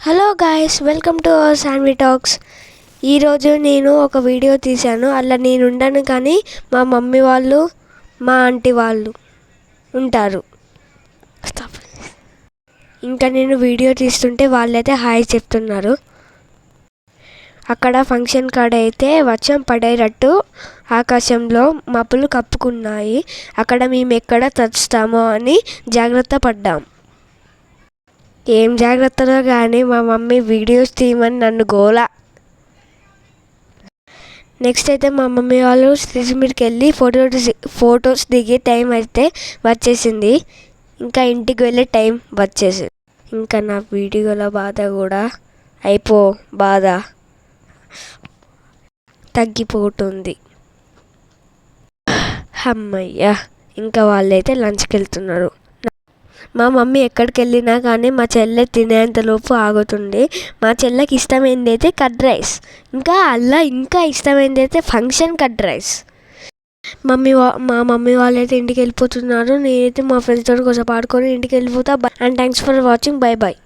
Hello guys, welcome to our Shanvi talks. ఈరోజు నేను ఒక వీడియో తీశాను. అలా నేను ఉండను, కానీ మా మమ్మీ వాళ్ళు, మా ఆంటీ వాళ్ళు ఉంటారు. ఇంకా నేను వీడియో తీస్తుంటే వాళ్ళైతే హాయ్ చెప్తున్నారు. అక్కడ ఫంక్షన్ కాడ అయితే వర్షం పడేటట్టు ఆకాశంలో మబ్బులు కప్పుకున్నాయి. అక్కడ మేము ఎక్కడ తడుస్తామో అని జాగ్రత్త పడ్డాం. ఏం జాగ్రత్తలో కానీ మా మమ్మీ వీడియోస్ తీయమని నన్ను గోలా. నెక్స్ట్ అయితే మా మమ్మీ వాళ్ళు స్టేజ్ మీదకి వెళ్ళి ఫొటోస్ దిగే టైం అయితే వచ్చేసింది. ఇంకా ఇంటికి వెళ్ళే టైం వచ్చేసింది. ఇంకా నా వీడియోల బాధ కూడా బాధ తగ్గిపోతుంది. అమ్మయ్య, ఇంకా వాళ్ళైతే లంచ్కి వెళ్తున్నారు. మా మమ్మీ ఎక్కడికి వెళ్ళినా కానీ మా చెల్లె తినేంతలోపు ఆగుతుంది. మా చెల్లెకి ఇష్టమైంది అయితే కర్డ్ రైస్, ఇంకా ఇష్టమైంది అయితే ఫంక్షన్ కర్డ్ రైస్. మా మమ్మీ వాళ్ళైతే ఇంటికి వెళ్ళిపోతున్నారు. నేనైతే మా ఫ్రెండ్స్తో కొంచెం ఆడుకొని ఇంటికి వెళ్ళిపోతా. And thanks for watching. Bye bye.